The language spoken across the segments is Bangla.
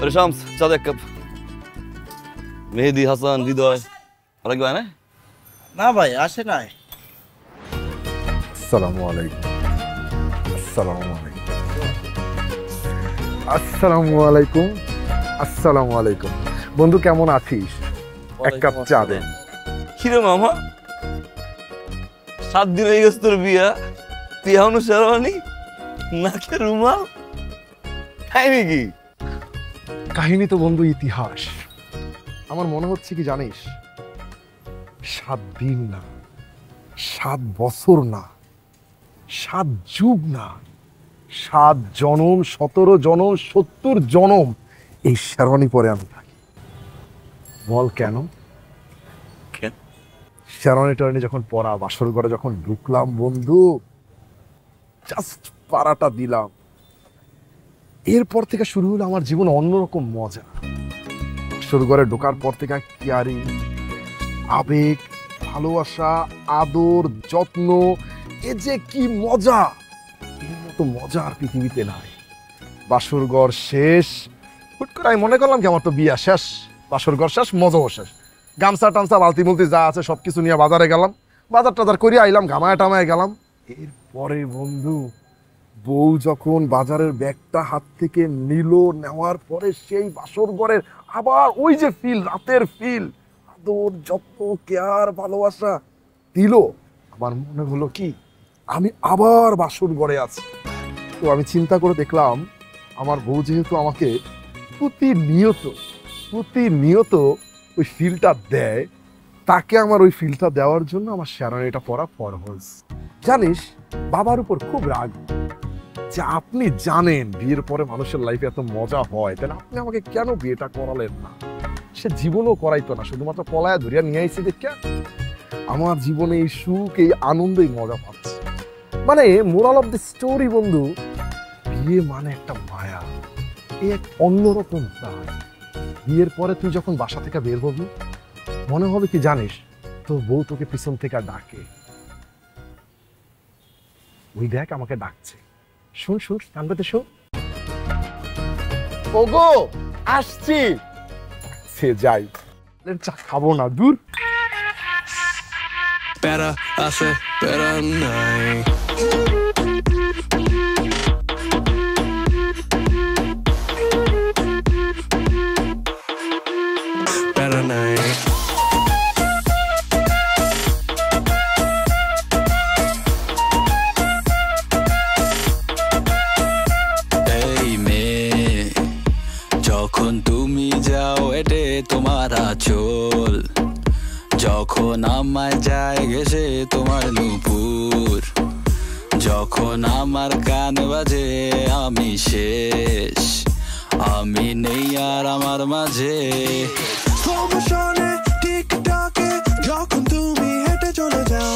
ওরে শামস চা দে এক কাপ। মেহেদি, হাসান, হৃদয় ওরা কি না? না ভাই আসে নাই। আসসালামু আলাইকুম। আসসালামু আলাইকুম। আসসালামু আলাইকুম। আসসালামু আলাইকুম। বন্ধু কেমন আছিস? এক কাপ চা দে। কিরে মামা 7 দিন হয়ে গেছে তোর বিয়া, তুই এখনো শেরওয়ানি নাকে রুমাল, কাহিনী কি? কাহিনী তো বন্ধু ইতিহাস। আমার মনে হচ্ছে কি জানিস, 7 দিন না, 7 বছর না, 7 যুগ না, 7 জনম, 17 জনম, 70 জনম এই শেরওয়ানি পরে আমি থাকি। বল কেন? শেরওয়ানি টেরওয়ানি যখন পরা, বাসর ঘরে যখন ঢুকলাম বন্ধু, জাস্ট পাড়াটা দিলাম, এরপর থেকে শুরু হলো আমার জীবন অন্যরকম মজা। বাসর ঘরে ঢোকার পর থেকে কেয়ারিং, আবেগ, ভালোবাসা, আদর, যত্ন, এ যে কি মজা, এর মতো মজা আর পৃথিবীতে নাই। বাসর ঘর শেষ, হুট করে আমি মনে করলাম কি আমার তো বিয়া শেষ, বাসর ঘর শেষ, মজাও শেষ। গামছা টামছা বালতি মুলতি যা আছে সবকিছু নিয়ে বাজারে গেলাম, বাজার টাজার করিয়া আইলাম, ঘামায় টামায় গেলাম। এরপরে বন্ধু বউ যখন বাজারের ব্যাগটা হাত থেকে নিল, নেওয়ার পরে সেই বাসর ঘরের আবার ওই যে ফিল, রাতের ফিল, আদর, যত্ন, কেয়ার, ভালোবাসা দিল, আমার মনে হলো কি আমি আবার বাসর ঘরে আছি। তো আমি চিন্তা করে দেখলাম আমার বউ যেহেতু আমাকে প্রতিনিয়ত ওই ফিলটা দেয়, তাকে আমার ওই ফিলটা দেওয়ার জন্য আমার শেরওয়ানিটা পরা ফরজ। জানিস বাবার উপর খুব রাগ যে আপনি জানেন বিয়ের পরে মানুষের লাইফে এত মজা হয়, তাহলে আপনি আমাকে কেন বিয়েটা করালেন না? সে জীবনও করাইতো না, শুধুমাত্র পলায়া ধরিয়া নিয়ে আইসি দেখে আমার জীবনে এই সুখ, এই আনন্দ, এই মজা পাচ্ছে। মানে মোরাল অফ দ্য স্টোরি বন্ধু, বিয়ে মানে একটা মায়া, এই এক অন্যরকম প্রাণ। বিয়ের পরে তুই যখন বাসা থেকে বের হবি, মনে হবে কি জানিস তোর বউ তোকে পিছন থেকে ডাকে, ওই দেখ আমাকে ডাকছে, শুন শুন কান পেতে শোন, ওগো আসছি। সে যাই, চা খাবো না, দূর। প্যারা আছে প্যারা নাই, প্যারা নাই। এই মেয়ে যখন তুমি যাও এটে তোমার আঁচল, যখন আমায় যায় গেছে তোমার নুপুর, যখন আমার কান বাজে আমি শেষ, আমি নেই আর আমার মাঝে। টিকটকে যখন তুমি হেঁটে চলে যাও,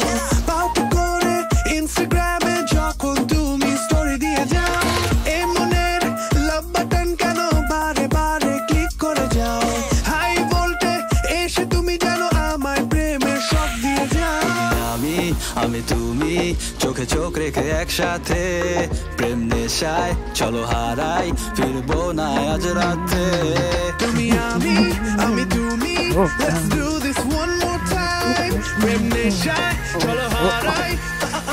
পাপ করে ইনস্টাগ্রামে যখন তুমি স্টোরি দিয়ে যাও, এই মনের লাভ বাটন কেন বারে বারে ক্লিক করে যাও, হাই ভোল্টে এসে তুমি জানো আমায় প্রেমের শক দিয়ে যাও। আমি তুমি চোখে চোখ রেখে একসাথে, প্রেম নেশায় চলো হারাই, ফিরবো না আজ রাতে। তুমি আমি তুমি, let's do this one more time, প্রেম নেশায় চলো হারাই,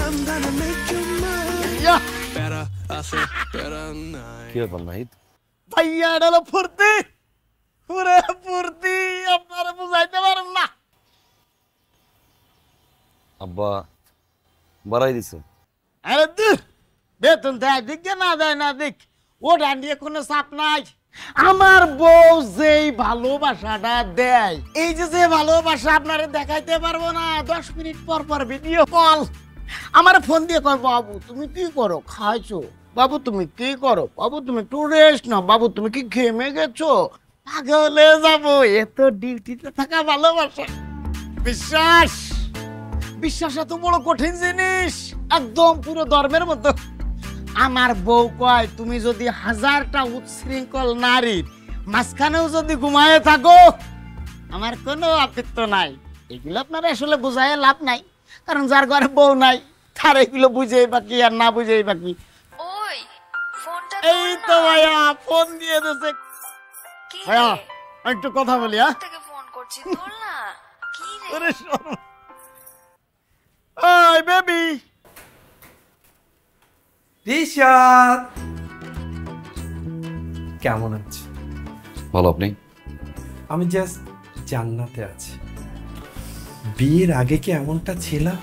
I'm gonna make you mine। প্যারা আছে প্যারা নাই। কি ব্যাপার নাহিদ? ভাইয়া এটা হলো ফুর্তি, পুরো ফুর্তি, আপনারা বুঝাইতে পারেন না। আব্বা বাড়াই দিছে। আরে দূর, বেতন দেয় দিক না দেয় না দিক, ওটা নিয়ে কোনো চাপ নাই। আমার বউ যেই ভালোবাসাটা দেয়, এই যে ভালোবাসা আপনারা দেখাইতে পারবো না। 10 মিনিট পর পর ভিডিও কল আমার ফোন দিয়ে কয়, বাবু তুমি কি করো, খাইছো? বাবু তুমি কি করো? বাবু তুমি একটু রেস্ট নাও। বাবু তুমি কি ঘেমে গেছো? পাগলে যাবো, এত ডিউটিতে থাকা ভালোবাসা। বিশ্বাস বিশ্বাস এত বড় কঠিন জিনিস, একদম পুরো ধর্মের মতো। আমার বউ কয়, তুমি যদি 1000টা উচ্ছৃঙ্খল নারীর মাঝখানেও যদি ঘুমায়ে থাকো, আমার কোনো আপত্তি নাই। এগুলো আপনারা আসলে বুঝায় লাভ নাই, কারণ যার ঘরে বউ নাই তার এগুলো বুঝেই বাকি আর না বুঝেই বাকি। এই তো ভাইয়া ফোন দিয়ে দিয়েছে। কি ভাইয়া রে? একটু কথা বলি হ্যাঁ থেকে ফোন করছি ধর না কি রে ওরে শোনো ওই বেবি রিশাদ কেমন আছো? ভালো, আপনি? আমি জাস্ট জান্নাতে আছি। বিয়ের আগে কি এমনটা ছিলাম?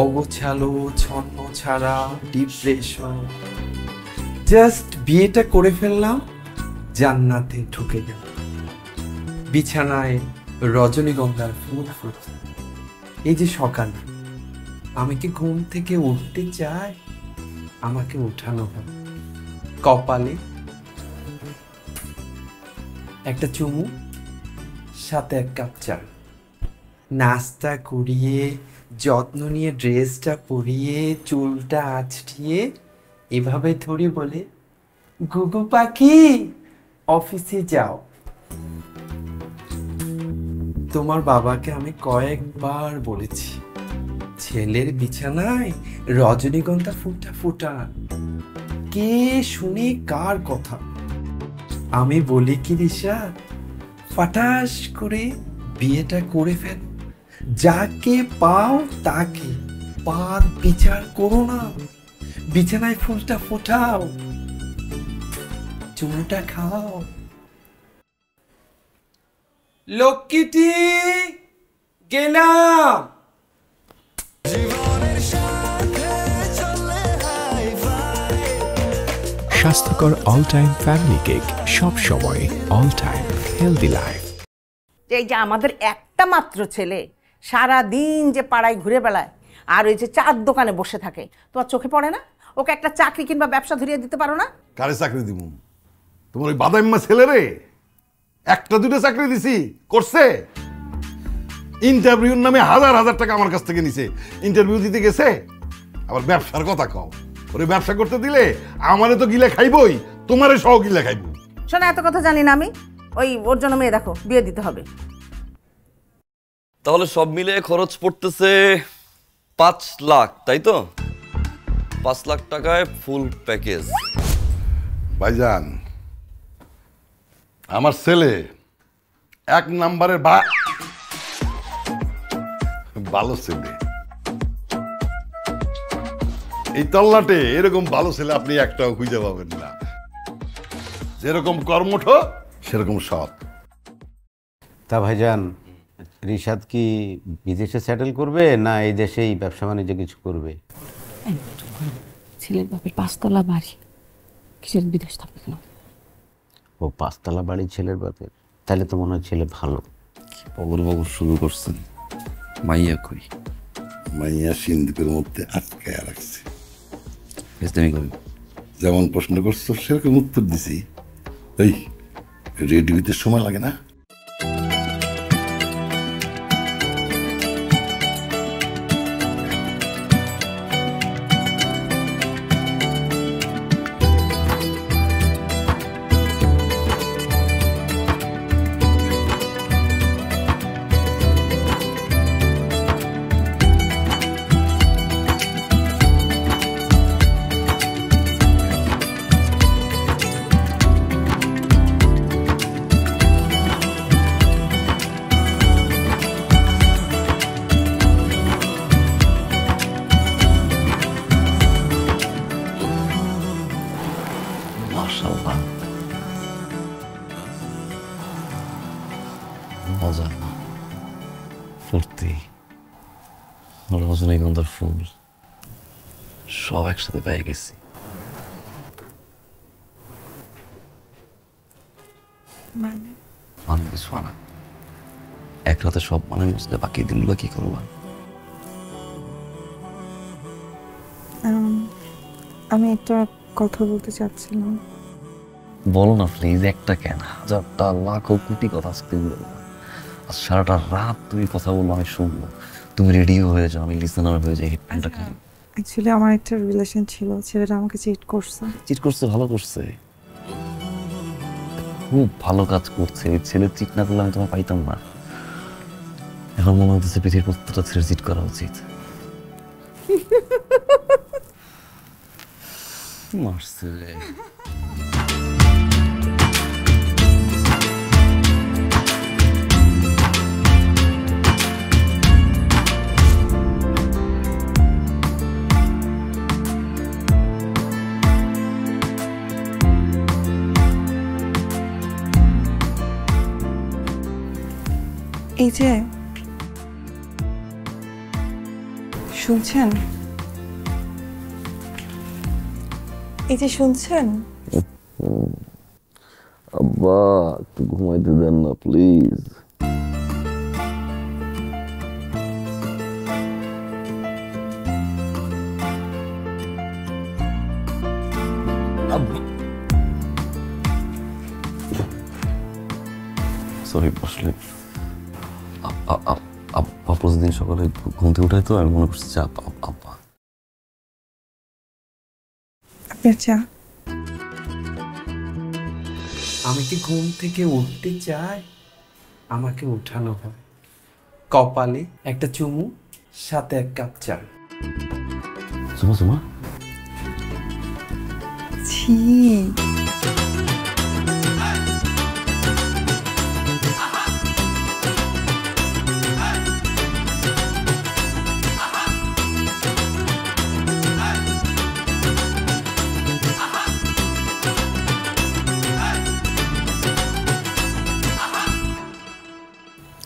অগোছালো, ছন্ন ছাড়া, ডিপ্রেশন। জাস্ট বিয়েটা করে ফেললাম, জান্নাতে ঢুকে গেল। বিছানায় রজনীগন্ধার ফুল ফুটছে। এই যে সকাল, আমি কি ঘুম থেকে উঠতে চাই? আমাকে উঠানো হয়। কপালে একটা চুমু, সাথে এক কাপ চা। নাস্তা করিয়ে, যত্ন নিয়ে ড্রেসটা পরিয়ে, চুলটা আঁচড়িয়ে এভাবে ধরে বলে, গুগু পাখি অফিসে যাও। তোমার বাবাকে আমি কয়েকবার বলেছি, ছেলের বিছানায় রজনীগন্ধা ফুটা ফুটা। কে শুনে কার কথা? আমি বলি কি রিশা, ফাটাস করে বিয়েটা করে ফেল। যাকে পাও তাকে, পার বিচার করো না। বিছানায় ফুলটা ফোটাও, চুলটা খাও। লক্ষ্মীটি গেলাম। স্বাস্থ্যকর অল টাইম ফ্যামিলি কেক, সব সময় অল টাইম হেলদি লাইফ। এই যে আমাদের একটা মাত্র ছেলে সারা দিন যে পাড়ায় ঘুরে বেড়ায় আর ওই যে চার দোকানে বসে থাকে, তোমার চোখে পড়ে না? ওকে একটা চাকরি কিংবা ব্যবসা ধরিয়ে দিতে পারো না? কারে চাকরি দিব? তোমার ওই বাদাইম্মা ছেলে রে একটা দুটো চাকরি দিছি, করছে। ইন্টারভিউর নামে হাজার হাজার টাকা আমার কাছ থেকে নিছে, ইন্টারভিউ দিতে গেছে। আবার ব্যবসার কথা কও, ওরে ব্যবসা করতে দিলে আমারে তো গিলে খাইবই, তোমারে সহ গিলে খাইব। শোনা, এত কথা জানি না আমি। ওর জন্য মেয়ে দেখো, বিয়ে দিতে হবে। তাহলে সব মিলে খরচ পড়তেছে 5 লাখ, তাই তো? 5 লাখ টাকায় ফুল প্যাকেজ। ভাইজান, আমার ছেলে এক নাম্বারের ভালো ছেলে। এই তল্লাটে এরকম ভালো ছেলে আপনি একটাও খুঁজে পাবেন না। যেরকম কর্মঠ সেরকম সৎ। তা ভাইজান, রিশাদ কি বিদেশে সেটেল করবে না এই দেশেই ব্যবসা বাণিজ্য কিছু করবে? ছেলের বাপের 5 তলা বাড়ি, কিসের বিদেশ থাকবে কেন? ও 5 তলা বাড়ি ছেলের বাপের, তাহলে তো মনে হয় ছেলে ভালো। বগর বগর শুরু করছেন। মাইয়া কই? মাইয়া সিন্ধুকের মধ্যে আটকায় রাখছে। যেমন প্রশ্ন করছো সেরকম উত্তর দিছি। এই রেডি হইতে সময় লাগে না? মজা ফুর্তি রজনীগন্ধার ফুল সব একসাথে পেয়ে গেছি। মানে কিছু না, এক রাতে সব মানে বুঝলে বাকি দিনগুলো কি করবা? আমি একটা কথা বলতে চাচ্ছিলাম। বলো না প্লিজ, একটা কেন, হাজারটা লাখো কোটি কথা আজকে বলবো। আজ সারাটা রাত তুমি কথা বলবো, আমি শুনবো। তুমি রেডিও হয়ে যাও, আমি লিসেনার হয়ে যাই। হেডফোনটা খাই। অ্যাকচুয়ালি আমার একটা রিলেশন ছিল, ছেলেটা আমাকে চিট করছে। চিট করছে? ভালো করছে, খুব ভালো কাজ করছে। এই ছেলে চিট না করলে আমি তোমার পাইতাম না। এখন মনে হচ্ছে পৃথিবীর প্রত্যেকটা ছেলে চিট করা উচিত। মারছে রে। এই যে শুনছেন, এই যে শুনছেন, আব্বা একটু ঘুমাইতে দেন না প্লিজ। সরি বসলে আব্বা প্রতিদিন সকালে ঘুম থেকে উঠাই তো আমি মনে করছি যে আব্বা। আপনার চা। আমি কি ঘুম থেকে উঠতে চাই, আমাকে উঠানো হয়। কপালে একটা চুমু, সাথে এক কাপ চা। সুমা সুমা ছি,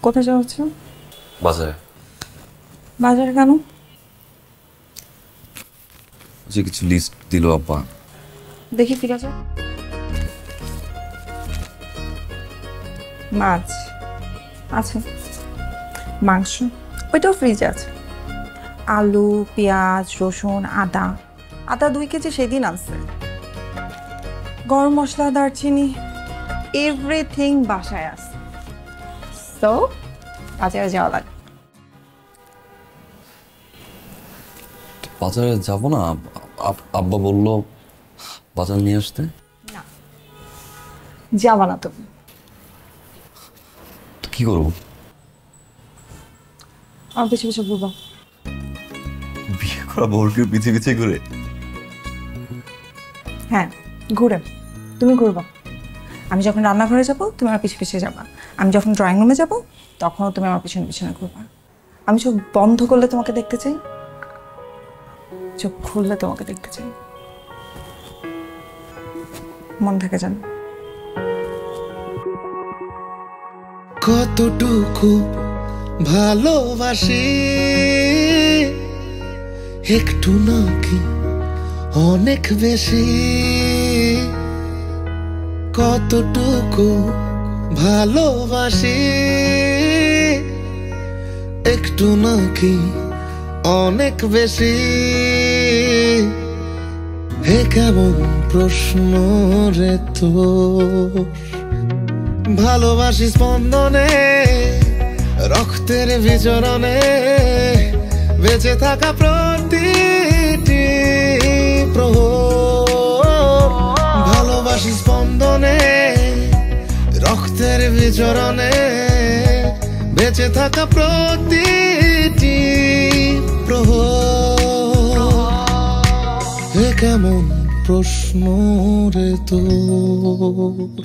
কোথায় যাওয়া হচ্ছে? বাজারে। বাজারে কেন? যে কিছু লিস্ট দিল আব্বা। দেখি ঠিক আছে। মাছ আছে, মাংস ওইটাও ফ্রিজে আছে, আলু, পেঁয়াজ, রসুন, আদা। আদা 2 কেজি সেদিন আনছে। গরম মশলা, দারচিনি, এভরিথিং বাসায় আছে। তো বাজারে যাওয়া লাগে। বাজারে যাব না, আব্বা বলল বাজার নিয়ে আসতে। না, যাবা না তুমি। তো কি করবো? আমার পিছু পিছু ঘুরবা। বিয়ে করা বউকে পিছে পিছে ঘুরে? হ্যাঁ ঘুরে, তুমি ঘুরবা। আমি যখন রান্নাঘরে যাব তুমি আমার পিছু পিছিয়ে যাবা, আমি যখন ড্রয়িং রুমে যাব তখনও তুমি আমার পিছনে পিছনে ঘুরবা। আমি চোখ বন্ধ করলে তোমাকে দেখতে চাই, চোখ খুললে তোমাকে দেখতে চাই। মন থেকে জানো। কতটুকু ভালোবাসি, একটু নাকি অনেক বেশি। কতটুকু ভালোবাসি, একটু নাকি অনেক বেশি। হে কেমন প্রশ্ন রে তোর, ভালোবাসি স্পন্দনে, রক্তের বিচরণে, বেঁচে থাকা প্রতিটি প্রহর। ভালোবাসি স্পন্দনে, রক্তের বিচরণে, বেঁচে থাকা প্রতিটি প্রহর। হে কেমন প্রশ্ন রে তোর।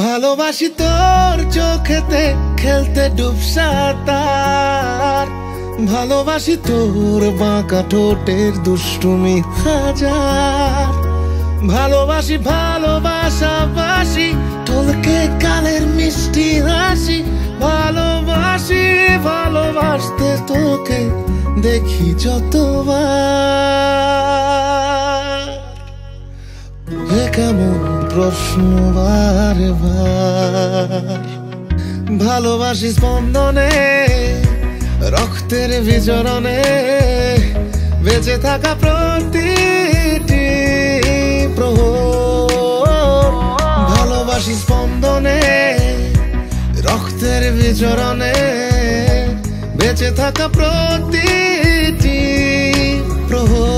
ভালোবাসি তোর চোখেতে খেলতে ডুব সাঁতার, ভালোবাসি তোর বাঁকা ঠোঁটের দুষ্টুমি হাজার। ভালোবাসি ভালোবাসাবাসি তোলকে কালের মিষ্টি হাসি। ভালোবাসি ভালোবাসতে তোকে দেখি যতবার। হে কেমন প্রশ্ন বারে বার। ভালোবাসি স্পন্দনে, রক্তের বিচরণে, বেঁচে থাকা প্রতিটি প্রহর। ভালোবাসি স্পন্দনে, রক্তের বিচরণে, বেঁচে থাকা প্রতিটি প্রহর।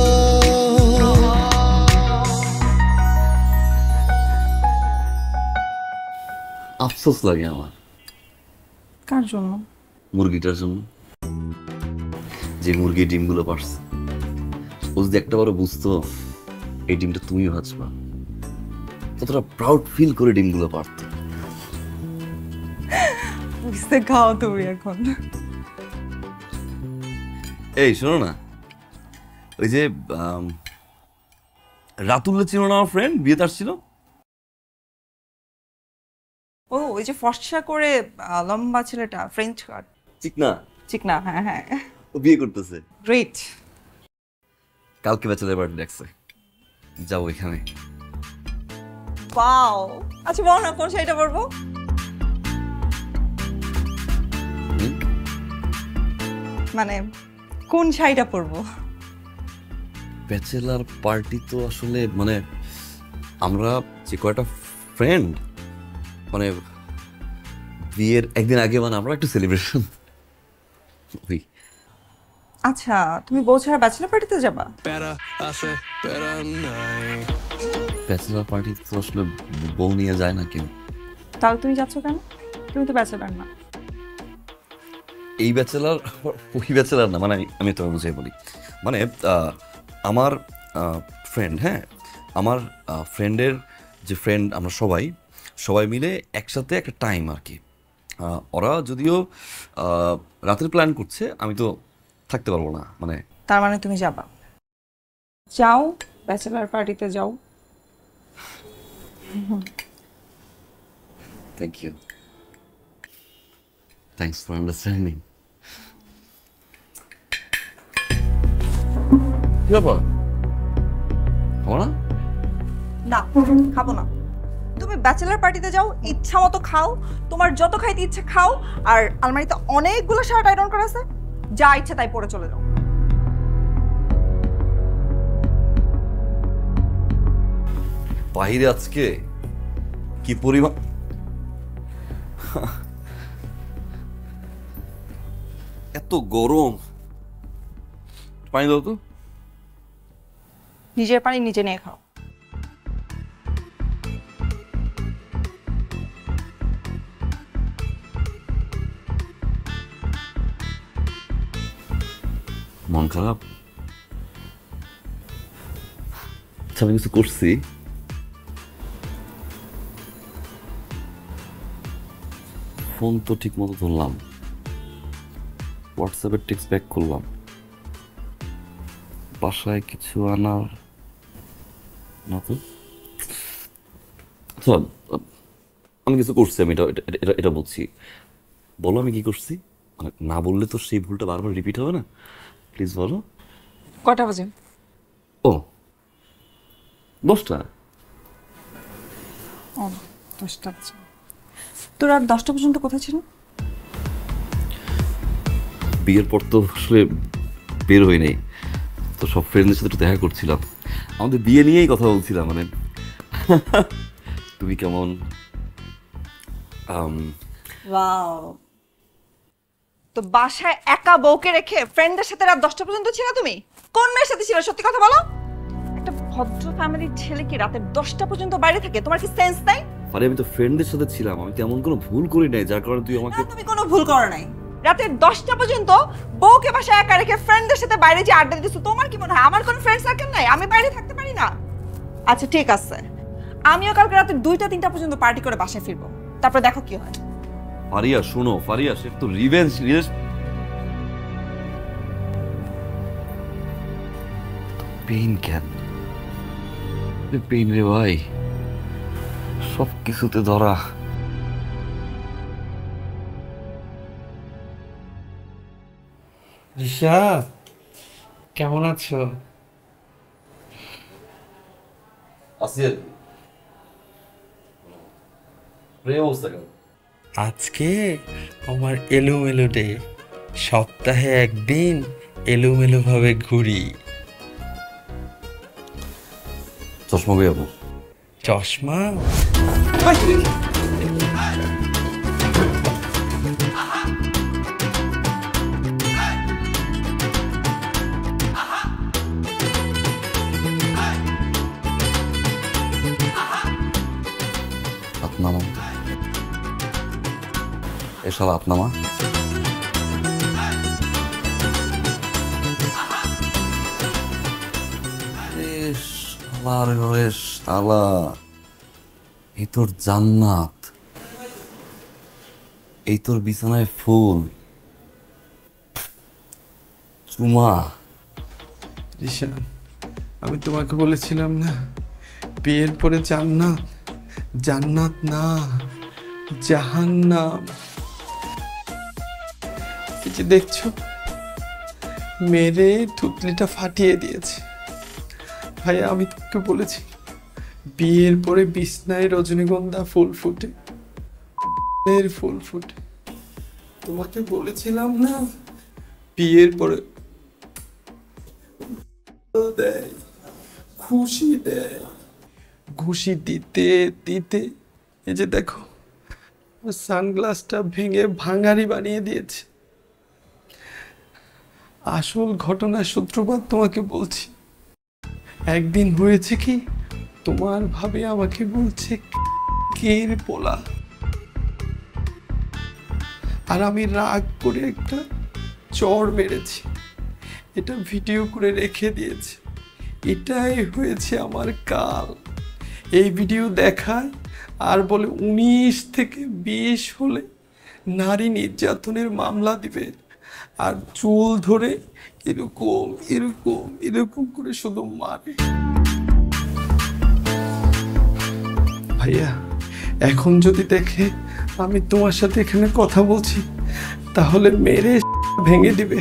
আফসোস লাগে আমার। কার জন্য? মুরগিটার জন্য, যে মুরগি ডিমগুলো পারছে। ও যদি একটা বারো বুঝতো এই ডিমটা তুমি ভাজবা, কতটা প্রাউড ফিল করে ডিমগুলো পারত। বুঝতে খাও তুমি এখন। এই শোনো না, ওই যে রাতুল্লা ছিল না আমার ফ্রেন্ড, বিয়েতে আসছিল। ও ওই যে ফর্সা করে লম্বা ছেলেটা, ফ্রেঞ্চ কাট। চিকনা চিকনা, হ্যাঁ হ্যাঁ। ও বিয়ে করতেছে। গ্রেট। কালকে ব্যাচেলর পার্টি রাখছে, যাবো এখানে। ওয়াও, আচ্ছা বল না কোন শাড়িটা পরবো? মানে কোন শাড়িটা পরবো? ব্যাচেলার পার্টি তো আসলে মানে আমরা যে কয়টা ফ্রেন্ড, মানে বিয়ের একদিন আগে মানে আমরা একটু সেলিব্রেশন। আচ্ছা তুমি বউ ছাড়া ব্যাচেলর পার্টিতে যাবা? ব্যাচেলার পার্টি তো আসলে বউ নিয়ে যায় না কেউ। তাহলে তুমি যাচ্ছ কেন? তুমি তো ব্যাচেলর না। এই ব্যাচেলার ওই ব্যাচেলার না, মানে আমি তোমাকে বুঝাই বলি। মানে আমার ফ্রেন্ড, হ্যাঁ আমার ফ্রেন্ডের যে ফ্রেন্ড, আমরা সবাই মিলে একসাথে একটা টাইম আর কি। ওরা যদিও রাতের প্ল্যান করছে, আমি তো থাকতে পারবো না। মানে তার মানে তুমি যাবা? যাও ব্যাচেলর পার্টিতে যাও। Thank you, thanks for understanding. কি ব্যাপার, খাবো না? না খাবো না। তুমি ব্যাচেলর পার্টিতে যাও, ইচ্ছা মতো খাও, তোমার যত খাইতে ইচ্ছা খাও। আর আলমারিতে অনেকগুলো শার্ট আয়রন করা আছে, যা ইচ্ছা তাই পরে চলে যাও। বাইরে আজকে কি পরিমাণ এত গরম, পানি দাও তো। নিজের পানি নিজে নিয়ে খাও। মন খারাপ? আচ্ছা আমি কিছু করছি? ফোন তো ঠিক মতো ধরলাম, হোয়াটসঅ্যাপের টেক্সট ব্যাক করলাম, বাসায় কিছু আনার না তো। আচ্ছা আমি কিছু করছি, আমি এটা বলছি, বলো আমি কি করছি। মানে না বললে তো সেই ভুলটা বারবার রিপিট হবে না, প্লিজ বলো। কটা বাজে? ও 10টা। ও 10টা বাজে। তোর আর 10টা পর্যন্ত কোথায় ছিল? বিয়ের পর তো আসলে বের হই নাই, তো সব ফ্রেন্ডদের সাথে একটু দেখা করছিলাম, আমাদের বিয়ে নিয়েই কথা বলছিলাম। মানে তুমি কেমন? ওয়াও, তো বাসায় একা বউকে রেখে ফ্রেন্ডদের সাথে রাত 10টা পর্যন্ত ছিল তুমি? কোন মেয়ের সাথে ছিল সত্যি কথা বলো। একটা ভদ্র ফ্যামিলির ছেলে কি রাতে 10টা পর্যন্ত বাইরে থাকে? তোমার কি সেন্স নাই? আরে আমি তো ফ্রেন্ডদের সাথে ছিলাম, আমি তেমন কোনো ভুল করি নাই যার কারণে তুই আমাকে। তুমি কোনো ভুল করো নাই। রাতে 10টা পর্যন্ত বউকে বাসায় একা রেখে ফ্রেন্ডদের সাথে বাইরে যে আড্ডা দিতেছো, তোমার কি মনে হয় আমার কোনো ফ্রেন্ড সার্কেল নাই? আমি বাইরে থাকতে পারি না? আচ্ছা ঠিক আছে, আমিও কালকে রাতে 2টা-3টা পর্যন্ত পার্টি করে বাসায় ফিরবো, তারপর দেখো কি হয়। ফারিয়া শোনো, ফারিয়া সে তো রিভেঞ্জ পেইন কেন? পেইন রে ভাই, সব কিছুতে ধরা। ঋষাদ কেমন আছো? আজকে আমার এলোমেলো ডে, সপ্তাহে একদিন এলোমেলো ভাবে ঘুরি। চশমা কই আপু? চশমা এ শালা আপনামা শালার ঘরে শালা, এই তোর জান্নাত, এই তোর বিছানায় ফুল, চুমা। রিশান, আমি তোমাকে বলেছিলাম না বিয়ের পরে জান্নাত, জান্নাত না জাহান্নাম। এই যে দেখছো, মেরে থুতলিটা ফাটিয়ে দিয়েছে। ভাই আমি তোমাকে বলেছি বিয়ের পরে বিছনায় রজনীগন্ধা ফুল ফুটে, ফুল ফুটে। তোমাকে বলেছিলাম না বিয়ের পরে দেয়, খুশি দেয়। ঘুষি দিতে দিতে এই যে দেখো সানগ্লাসটা ভেঙে ভাঙারি বানিয়ে দিয়েছে। আসল ঘটনার সূত্রপাত তোমাকে বলছি। একদিন হয়েছে কি, তোমার ভাবে আমাকে বলছে কের পোলা, আর আমি রাগ করে একটা চড় মেরেছি। এটা ভিডিও করে রেখে দিয়েছে। এটাই হয়েছে আমার কাল। এই ভিডিও দেখায় আর বলে 19 থেকে 20 হলে নারী নির্যাতনের মামলা দিবে, আর চুল ধরে এরকম এরকম এরকম করে শুধু মারে। ভাইয়া এখন যদি দেখে আমি তোমার সাথে এখানে কথা বলছি, তাহলে মেরে ভেঙে দিবে।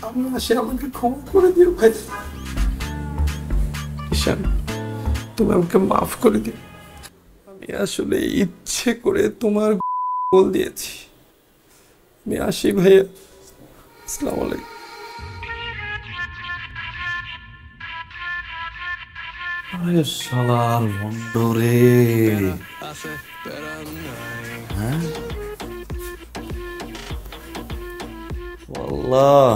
আমি আসে, আমাকে ক্ষমা করে দিও ভাই। ঈশান, তুমি আমাকে মাফ করে দিও। আমি আসলে ইচ্ছে করে তোমার বল দিয়েছি। আমি আসি ভাইয়া, আসসালামু আলাইকুম। আরে শালার ভণ্ড রে, হ্যাঁ আল্লাহ।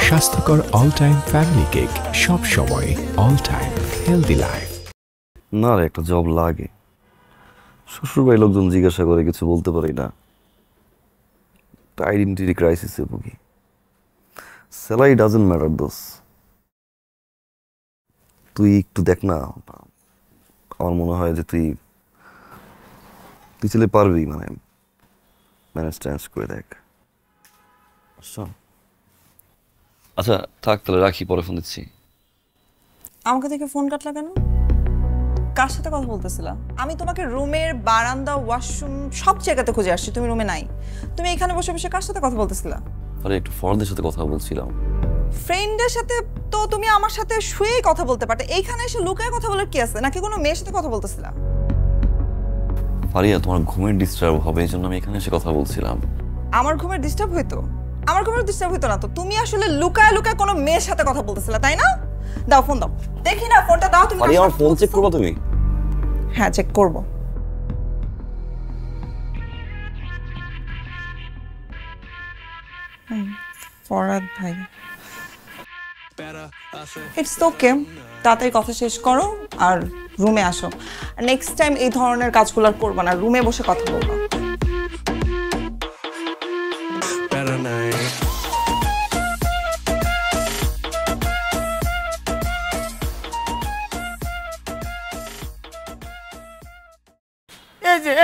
স্বাস্থ্যকর অল টাইম ফ্যামিলি কেক, সব সময় অল টাইম হেলদি লাইফ। না রে, একটা জব লাগে। শ্বশুরবাড়ির লোকজন জিজ্ঞাসা করে, কিছু বলতে পারি না। আইডেন্টিটি ক্রাইসিসে ভুগি। স্যালারি ডাজন্ট ম্যাটার দোস। তুই একটু দেখ না, আমার মনে হয় যে তুই চলে পারবি, মানে ম্যানেজ ট্যানেজ করে দেখ। আচ্ছা থাক তাহলে, রাখি, পরে ফোন দিচ্ছি। আমাকে দেখে ফোন কাটলা কেন? কার সাথে কথা বলতেছিলা? আমি তোমাকে রুমের বারান্দা, ওয়াশরুম সব জায়গাতে খুঁজে আসছি, তুমি রুমে নাই। তুমি এখানে বসে বসে কার সাথে কথা বলতেছিলা? আরে একটু ফ্রেন্ডদের সাথে কথা বলছিলাম। ফ্রেন্ডের সাথে তো তুমি আমার সাথে শুয়েই কথা বলতে পারতে, এইখানে এসে লুকায় কথা বলার কি আছে? নাকি কোনো মেয়ের সাথে কথা বলতেছিলা? ফারিয়া, তোমার ঘুমের ডিস্টার্ব হবে এই জন্য আমি এখানে এসে কথা বলছিলাম। আমার ঘুমের ডিস্টার্ব হইতো? আমার ঘুমের ডিস্টার্ব হইতো না তো। তুমি আসলে লুকায় লুকায় কোনো মেয়ের সাথে কথা বলতেছিলা, তাই না? দাও ফোন দাও, দেখি না ফোনটা দাও। তুমি ফারিয়া, আমার ফোন চেক করবা তুমি? হ্যাঁ চেক করব। ফরহাদ ভাই, ইটস ওকে, তাড়াতাড়ি কথা শেষ করো আর রুমে আসো। নেক্সট টাইম এই ধরনের কাজগুলো আর করবা না, রুমে বসে কথা বলবা।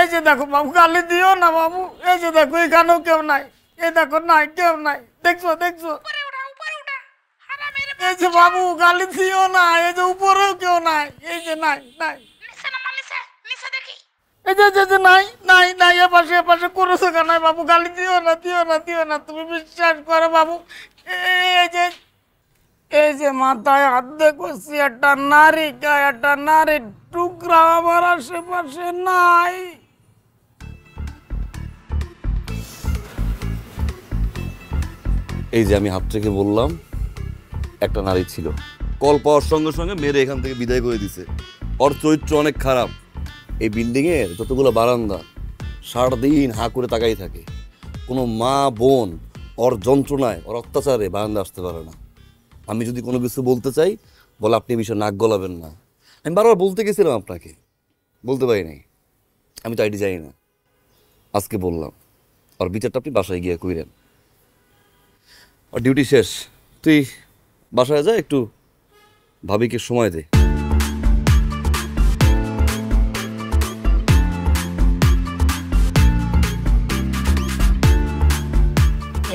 এই যে দেখো বাবু, গালি দিও না বাবু। এই যে দেখো, এখানেও কেউ নাই। এই দেখো, নাই, কেউ নাই। দেখছো দেখছো? এই যে বাবু, গালি দিও না। এই যে উপরেও কেউ নাই। এই যে নাই নাই, এই যে নাই নাই নাই, এপাশে এপাশে করেছো কেন বাবু? গালি দিও না, দিও না, দিও না। তুমি বিশ্বাস করো বাবু, এই যে মাথায় হাত দেখছি, একটা নারী গায়ে, একটা নারীর টুকরা আমার আশেপাশে নাই। এই যে আমি হাত থেকে বললাম, একটা নারী ছিল। কল পাওয়ার সঙ্গে সঙ্গে মেরে এখান থেকে বিদায় করে দিছে। ওর চরিত্র অনেক খারাপ। এই বিল্ডিং এর যতগুলো বারান্দা সারাদিন হা করে তাকাই থাকে। কোনো মা বোন ওর যন্ত্রণায়, ওর অত্যাচারে বারান্দা আসতে পারে না। আমি যদি কোনো কিছু বলতে চাই, বলে আপনি বিষয়ে নাক গলাবেন না। আমি বারবার বলতে গেছিলাম আপনাকে, বলতে পারি নাই। আমি তো আইডি জানি না, আজকে বললাম। আর বিচারটা আপনি বাসায় গিয়ে কইরেন। আর ডিউটি শেষ, তুই বাসায় যা, একটু ভাবিকে সময় দে।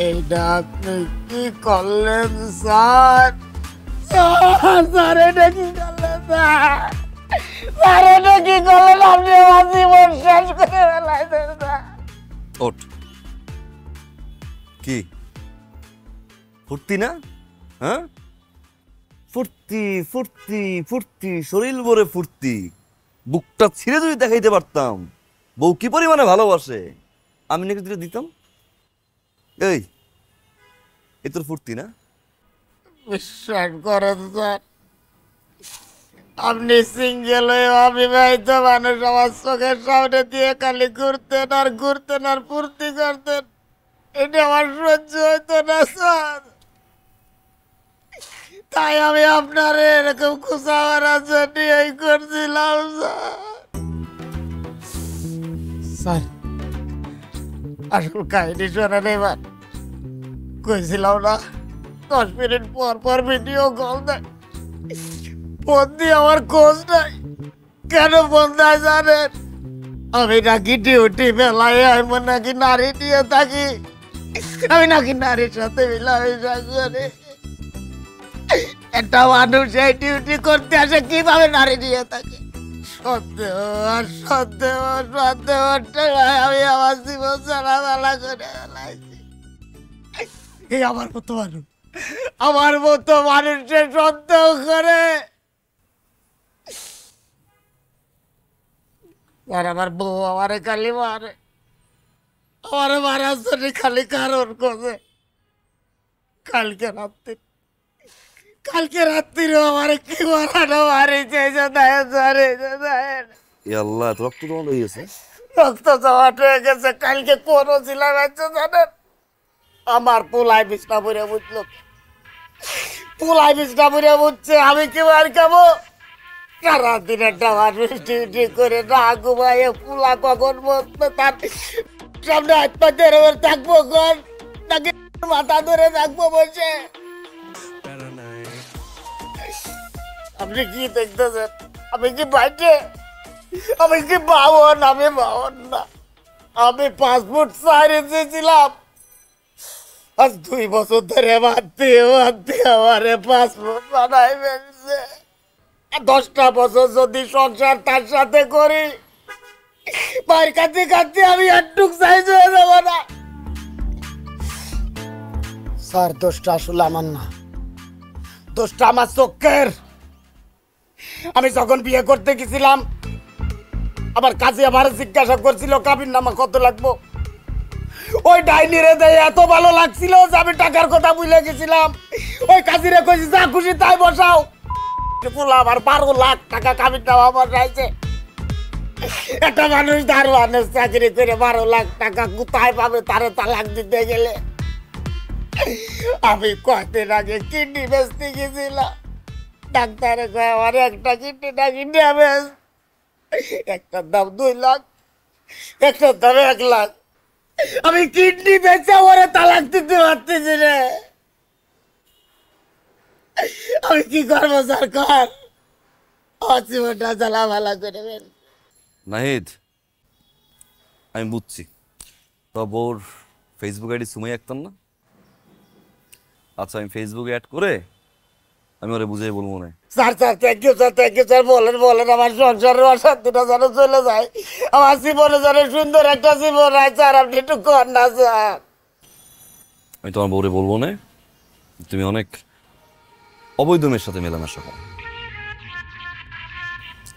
এইটা আপনি কি করলেন স্যার? স্যার এটা কি করলেন স্যার? স্যার এটা কি করলেন? আপনি আমার জীবন শেষ করে ফেলাইছেন স্যার। ওঠ। কি ফুর্তি না? হ্যাঁ, ফুর্তি ফুর্তি ফুর্তি, শরীর ভরে ফুর্তি। বুকটা ছিঁড়ে যদি দেখাইতে পারতাম বউ কি পরিমাণে ভালোবাসে, আমি নাকি তুই দিতাম। এই এ তোর ফুর্তি না? বিশ্বাস করেন স্যার, আপনি সিঙ্গেল হয়ে অবিবাহিত মানুষ আমার চোখের সামনে দিয়ে খালি ঘুরতেন আর ঘুরতেন আর ফুর্তি করতেন, এটা আমার সহ্য হইতো না স্যার। তাই আমি আপনার এরকম খুশা মারার জন্য এই করছিলাম স্যার। আসল কাহিনী শোনেন এবার। কইছিলাম না 10 মিনিট পর পর ভিডিও কল দেয়, ফোন দিয়ে আমার খোঁজ নাই। কেন ফোন দেয় জানেন? আমি নাকি ডিউটি বেলায় এমন নাকি নারী নিয়ে থাকি, আমি নাকি নারীর সাথে মিলামেশা করি। একটা মানুষ এই ডিউটি করতে আসে কিভাবে নারী নিয়ে থাকে? সন্দেহ আর সন্দেহ সন্দেহ, আমি আমার জীবন চালাবেলা করে ফেলাইছি। এই আমার মতো মানুষ, আমার মতো মানুষের সন্দেহ করে। আর আমার বউ আমারে খালি মারে, আমারে মারার জন্য খালি কারণ করে। কালকে রাত্রিরে আমারে কি মারানো মারিছে আল্লাহ, রক্ত জমা হয়ে গেছে, রক্ত জমাট হয়ে গেছে। কালকে কোন ছিলাম জানেন? আমার পোলাই বিছনা পরে বুঝলো, পোলাই বিছনা পরে বুঝছে। আমি কি মার খাবো? সারাদিন একটা মানুষ ডিউটি করে না ঘুমাইয়ে পোলা কখন বসবে, তার সামনে হাত পা ধরে থাকবো কখন, নাকি মাথা ধরে থাকবো বসে? আপনি কি দেখতেছেন? আমি কি বাইরে? আমি কি বাবন? আমি বাবন না, আমি 5 ফুট 4 ইঞ্চি ছিলাম। আজ 2 বছর ধরে বাদ দিয়ে আমারে 5 ফুট বানাই ফেলছে। 10টা বছর যদি সংসার তার সাথে করি, মার কাছে কাছে আমি একটুক সাইজ হয়ে যাব না স্যার। দোষটা আসলে আমার না, দোষটা আমার চোখের। আমি যখন বিয়ে করতে গেছিলাম, আমার কাছে আমার জিজ্ঞাসা করছিল কাবির নামা কত লাগবো। ওই ডাইনিরে দেয় এত ভালো লাগছিল যে আমি টাকার কথা ভুলে গেছিলাম। ওই কাজিরে কইছি যা খুশি তাই বসাও। আমার 12 লাখ টাকা কাবির নামা আমার চাইছে। একটা মানুষ দারোয়ানের চাকরি করে 12 লাখ টাকা কোথায় পাবে তারে তালাক দিতে গেলে? আমি কয়দিন আগে কিডনি বেচতে গেছিলাম, ডাক্তারে কয় আমার একটা কিডনি নাকি ড্যামেজ। একটার দাম 2 লাখ, একটার দাম 1 লাখ। আমি কিডনি বেচে ওরে তালাক দিতে পারতেছি রে। আমি কি করবো সরকার? জীবনটা জ্বালাভালা করে ফেল। নাহিদ, আমি বুঝছি তো বউর ফেসবুক আইডি সুমাই আক্তার না? আচ্ছা, আমি ফেসবুকে অ্যাড করে আমি ওরে বুঝাই বলবো না। Sir thank you sir. বলেন আমার সংসারের অশান্তিটা যেন চলে যায়, আমার জীবনে যেন সুন্দর একটা জীবন হয় স্যার। আপনি একটু কর না স্যার। আমি তোমার বউরে বলবো না, তুমি অনেক অবৈধ মেয়ের সাথে মেলামেশা করো।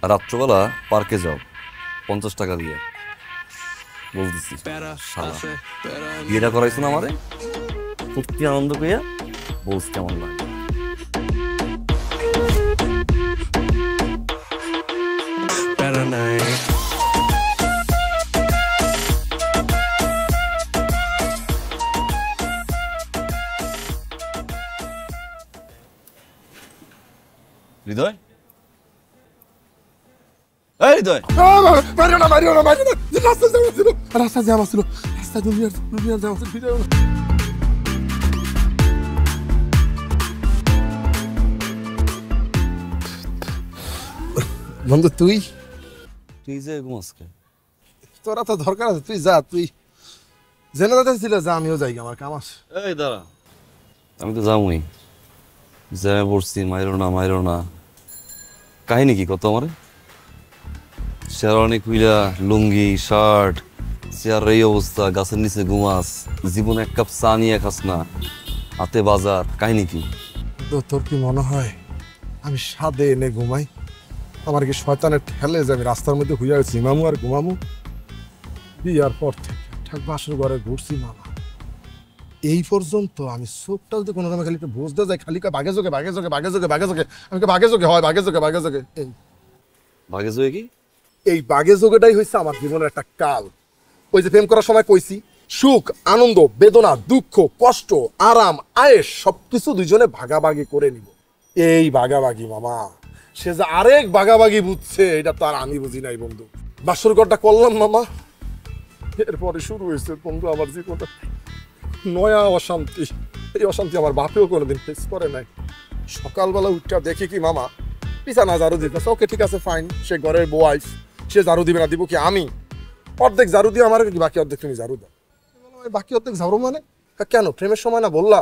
আর রাত্রবেলা পার্কে যাও 50 টাকা দিয়ে। বলতেছি শালা, বিয়েটা করাইছো না আমারে, ফুর্তি আনন্দ পেয়ে বউস কেমন লাগে। হৃদয়, এই হৃদয়, মারিও না, রাস্তা জ্যাম ছিল, রাস্তা দুনিয়ার জ্যাম ছিল। বন্ধু তুই যে ঘুমাসকে তোরা তো দরকার আছে, তুই যা, তুই জেনে যাচ্ছিল যা, আমিও যাই, আমার কাম আছে। এই দাঁড়া, আমি তো যাবই, জ্যামে পড়ছি, মাইরো না। কাহিনী কি কত আমারে? শেরওয়ানি খুইলা, লুঙ্গি শার্ট, চেয়ারের এই অবস্থা, গাছের নিচে ঘুমাস, জীবনে এক কাপ চা নিয়ে খাস না, হাতে বাজার, কাহিনী কি? তোর কি মনে হয় আমি সাদে এনে ঘুমাই? আমার কি শয়তানের ঠেলে যে আমি রাস্তার মধ্যে হুইয়া ঝিমামু আর ঘুমামু? বিয়ার পর থেকে ঠাক বাসর ঘরে ঘুরছি মামা, এই পর্যন্ত আমি চোখটা যদি কোনো রকম খালি বুঝতে যাই, খালি বাগে যোগে আমি বাগে যোগে হয়, বাগে যোগে এই ভাগে জয়ে কি? এই বাগে যোগেটাই হয়েছে আমার জীবনের একটা কাল। ওই যে প্রেম করার সময় কইছি, সুখ, আনন্দ, বেদনা, দুঃখ, কষ্ট, আরাম, আয়েশ সবকিছু দুইজনে ভাগাভাগি করে নিব। এই ভাগাভাগি মামা, সে যে আরেক ভাগাভাগি বুঝছে এটা তো আর আমি বুঝি নাই বন্ধু। বাসর ঘরটা করলাম মামা, এরপরে শুরু হয়েছে বন্ধু আমার জীবনটা নয়া অশান্তি। এই অশান্তি আমার বাপেও কোনোদিন ফেস করে নাই। সকালবেলা উঠটা দেখি কি মামা বিছানা ঝাড়ু দিতেছে, ওকে ঠিক আছে ফাইন, সে ঘরের ওয়াইফ, সে ঝাড়ু দিবে না, দিব কি আমি? অর্ধেক ঝাড়ু দিয়ে আমার বাকি অর্ধেক তুমি ঝাড়ু দাও। বাকি অর্ধেক ঝাড়ু মানে কেন? প্রেমের সময় না বললা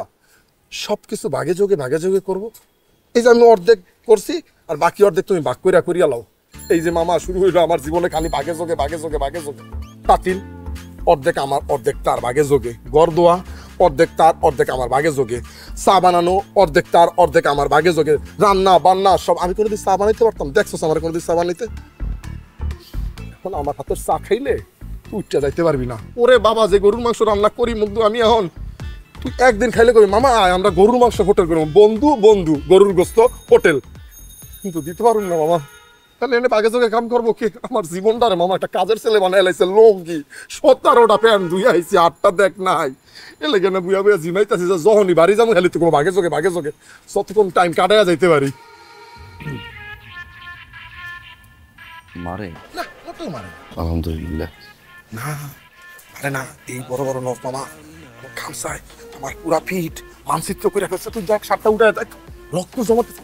সবকিছু ভাগে যোগে করবো? এই যে আমি অর্ধেক করছি আর বাকি অর্ধেক তুমি ভাগ করিয়া লাও। এই যে মামা শুরু হইলো আমার জীবনে খালি ভাগে যোগে পাতিল অর্ধেক আমার, অর্ধেক তার, ভাগে যোগে গড় দোয়া অর্ধেক তার, অর্ধেক আমার, ভাগে যোগে চা বানানো অর্ধেক তার, অর্ধেক আমার, ভাগে যোগে রান্না বান্না সব। আমি কোনোদিন চা বানাইতে পারতাম? দেখছো আমার কোনোদিন চা বানাইতে? এখন আমার হাতের চা খাইলে তুই উঠতে যাইতে পারবি না। ওরে বাবা, যে গরুর মাংস রান্না করি মুগ্ধ আমি, এখন তুই একদিন খাইলে কবি মামা আয় আমরা গরুর মাংস হোটেল করবো, বন্ধু গরুর গোস্ত হোটেল, কিন্তু দিতে পারুন না মামা। তাহলে এনে বাগে যোগে কাম করবো কি? আমার জীবনটা রে মামা একটা কাজের ছেলে বানাই লাইছে, লঙ্গি 17টা প্যান্ট ধুই আইছি, 8টা দেখ নাই, এলে কেন বুয়া জিমাইতেছি যে যখনই বাড়ি যাবো খালি তো বাগে যোগে যতক্ষণ টাইম কাটাইয়া যাইতে পারি। মারে না মোটেও মারে আলহামদুলিল্লাহ না, আরে না, এই বড় বড় নখ মামা খামসায় আমার পুরা ফিট মানচিত্র করে ফেলছে। তুই দেখ শার্টটা উঠে দেখ, রক্ত জমাতেছে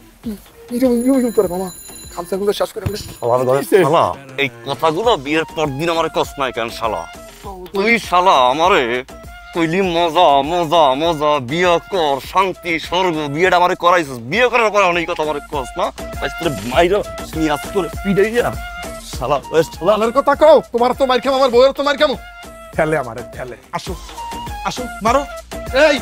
করে মামা, খামসাগুলো শেষ করে এই কথাগুলো বিয়ের পর দিন আমার কষ্ট নাই কেন শালা? তুই শালা আমারে কইলি মজা মজা মজা, বিয়ে কর, শান্তি স্বর্গ, বিয়েটা আমারে করাইছিস, বিয়ে করার পরে অনেক কথা আমার কষ্ট না, মাইরা নিয়াজ করে পিড়াইয়া শালা শালার কথা কও। তোমার তো মার খাম, আমার বউয়ের তো মার খাম, ঠেলে আমারে ঠেলে। আসো আসো মারো। এই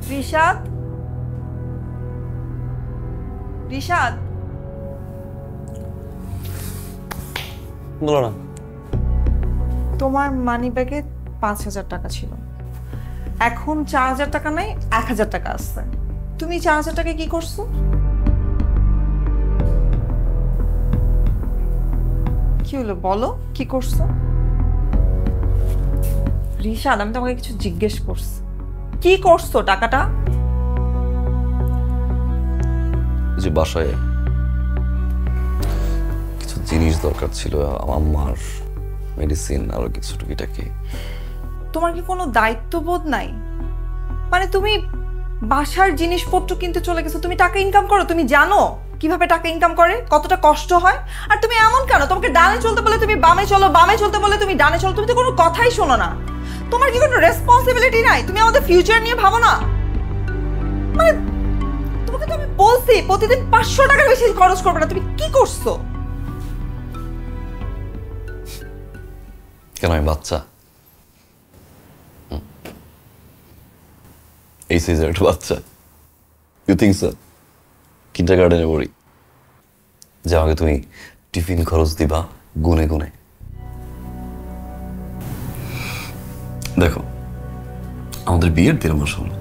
রিশাদ, রিশাদ বলো না। তোমার মানি ব্যাগে 5,000 টাকা ছিল, এখন 4,000 টাকা নাই, 1,000 টাকা আছে। তুমি 4,000 টাকা কি করছো? কি হলো বলো, কি করছো? রিশাদ, আমি তোমাকে কিছু জিজ্ঞেস করছি, কি করছো টাকাটা? যে বাসায় কিছু জিনিস দরকার ছিল, আমার মেডিসিন আরো কিছু টুকিটাকি। তোমার কি কোনো দায়িত্ববোধ নাই? মানে তুমি বাসার জিনিসপত্র কিনতে চলে গেছো, তুমি টাকা ইনকাম করো, তুমি জানো কিভাবে টাকা ইনকাম করে, কতটা কষ্ট হয়? আর তুমি এমন কেন? তোমাকে ডানে চলতে বলে তুমি বামে চলো, বামে চলতে বলে তুমি ডানে চলো, তুমি তো কোনো কথাই শোনো না। তোমার কি কোনো রেসপন্সিবিলিটি নাই? তুমি আমাদের ফিউচার নিয়ে ভাবো না? মানে তোমাকে তো আমি বলছি প্রতিদিন 500 টাকার বেশি খরচ করবে না, তুমি কি করছো? কেন আমি বাচ্চা? এই সাইজের একটা বাচ্চা? You think so? কিন্ডারগার্টেনে পড়ি, যে আমাকে তুমি টিফিন খরচ দিবা গুনে গুনে? দেখো, আমাদের বিয়ের 1.5 মাস হলো।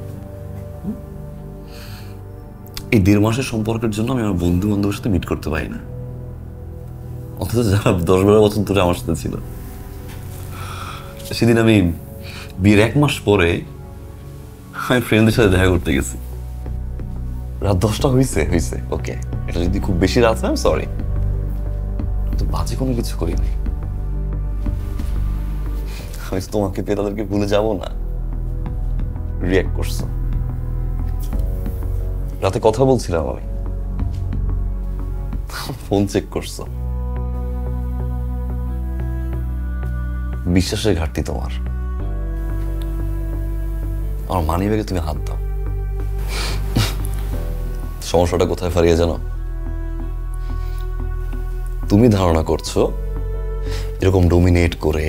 এই 1.5 মাসের সম্পর্কের জন্য আমি আমার বন্ধু বান্ধবের সাথে মিট করতে পারি না, অথচ যারা 10-12 বছর ধরে আমার সাথে ছিল। সেদিন আমি বিয়ের 1 মাস পরে আমি ফ্রেন্ডদের সাথে দেখা করতে গেছি। রাত 10টা হয়েছে, ওকে, এটা যদি খুব বেশি রাত হয় সরি, তো বাজে কোনো কিছু করিনি। আমি তো তোমাকে পেয়ে তাদেরকে ভুলে যাব না। রিঅ্যাক্ট করছো, রাতে কথা বলছিলাম আমি, ফোন চেক করছো। বিশ্বাসের ঘাটতি তোমার। আমার মানি ব্যাগে তুমি হাত দাও। সমস্যাটা কোথায় ফারিয়া জানো? তুমি ধারণা করছো এরকম ডোমিনেট করে,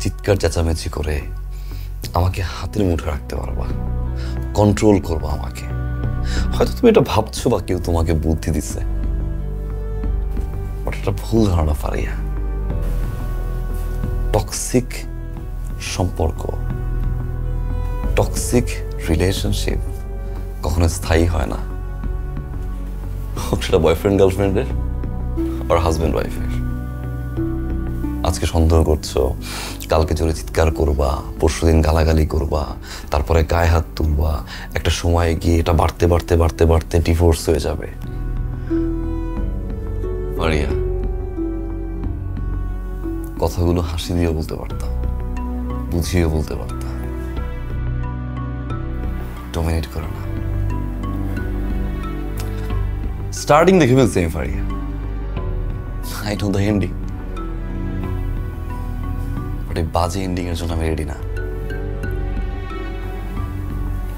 চিৎকার চেঁচামেচি করে আমাকে হাতের মুঠে রাখতে পারবা, কন্ট্রোল করবা আমাকে। হয়তো তুমি এটা ভাবছো বা কেউ তোমাকে বুদ্ধি দিচ্ছে, বাট এটা ভুল ধারণা ফারিয়া। টক্সিক সম্পর্ক, টক্সিক রিলেশনশিপ কখনো স্থায়ী হয় না, হোক সেটা বয়ফ্রেন্ড গার্লফ্রেন্ডের আর হাজব্যান্ড ওয়াইফের। আজকে সন্দেহ করছো, কালকে জোরে চিৎকার করবা, পরশুদিন গালাগালি করবা, তারপরে গায়ে হাত তুলবা, একটা সময় গিয়ে এটা বাড়তে বাড়তে বাড়তে বাড়তে ডিভোর্স হয়ে যাবে। মারিয়া, কথাগুলো হাসি দিয়ে বলতে পারতাম, বুঝিয়ে বলতে পারতাম। ডমিনেট করো না। স্টার্টিং দেখে ফেলছি আমি Faria. I know the ending. But এই বাজে এন্ডিং এর জন্য আমি রেডি না।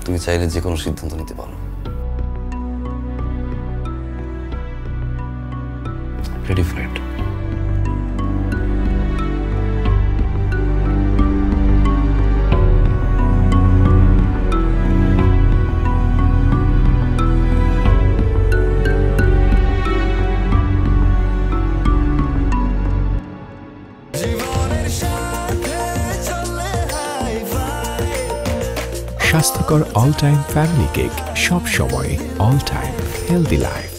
তুমি চাইলে যে কোনো সিদ্ধান্ত নিতে পারো। Ready for it. স্বাস্থ্যকর অল টাইম ফ্যামিলি কেক, সব সময় অল টাইম হেলদি লাইফ।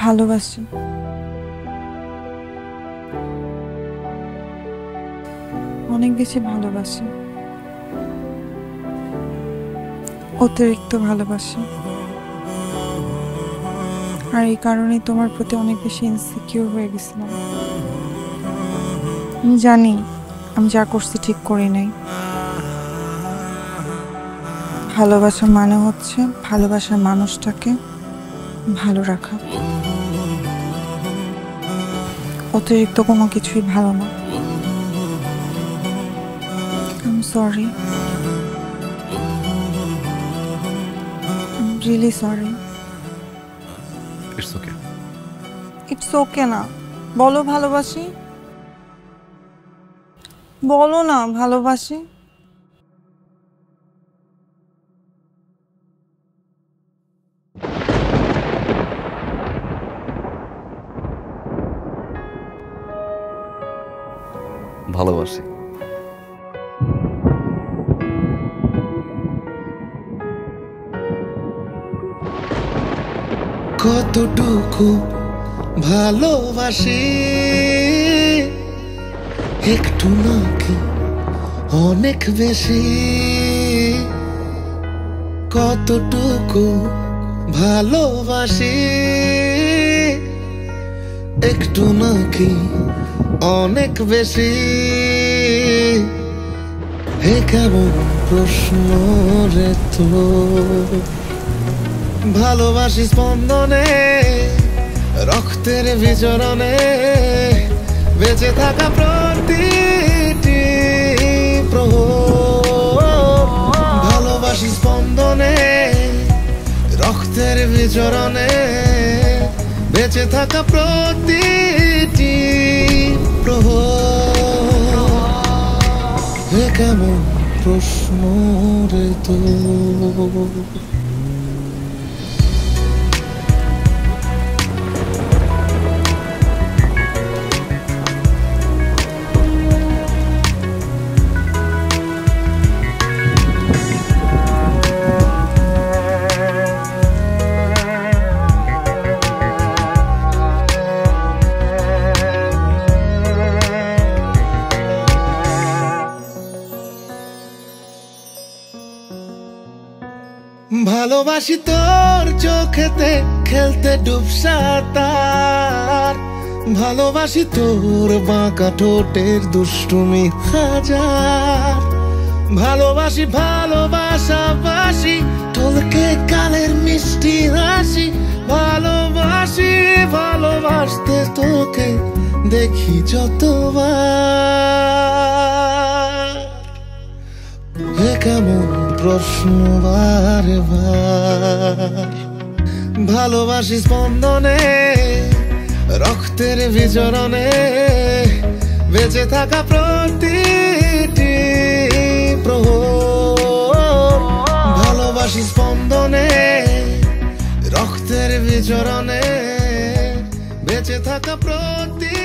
ভালোবাসি, অনেক বেশি ভালোবাসি, অতিরিক্ত ভালোবাসি। আর এই কারণেই তোমার প্রতি অনেক বেশি ইনসিকিউর হয়ে গেছিলাম। আমি জানি আমি যা করছি ঠিক করি নাই। ভালোবাসা মানে হচ্ছে ভালোবাসার মানুষটাকে ভালো রাখা। অতিরিক্ত কোনো কিছুই ভালো না। I'm sorry. I'm really sorry. It's okay. It's okay না। বলো ভালোবাসি। বলো না ভালোবাসি। ভালোবাসি। কতটুকু ভালোবাসি, একটু নাকি অনেক বেশি। কতটুকু ভালোবাসি, একটু নাকি অনেক বেশি। হে কেমন প্রশ্ন রে তো। ভালোবাসি স্পন্দনে, রক্তের বিচরণে, বেঁচে থাকা প্রতিটি প্রহর। ভালোবাসি স্পন্দনে, রক্তের বিচরণে, বেঁচে থাকা প্রতিটি প্রহর। হে কেমন প্রশ্ন রে তো। ভালোবাসি তোর চোখেতে খেলতে ডুবসা তার, ভালোবাসি তোর বাঁকা ঠোঁটের দুষ্টুমি হাজার, ভালোবাসি ভালোবাসাবাসি ঢোলকে কালের মিষ্টি হাসি, ভালোবাসি ভালোবাসতে তোকে দেখি যতবার। এ কেমন প্রশ্ন বারবার, ভালোবাসি স্পন্দনে রক্তের বিচরণে বেঁচে থাকা প্রতিটি প্রহর, ভালোবাসি স্পন্দনে রক্তের বিচরণে বেঁচে থাকা প্রতি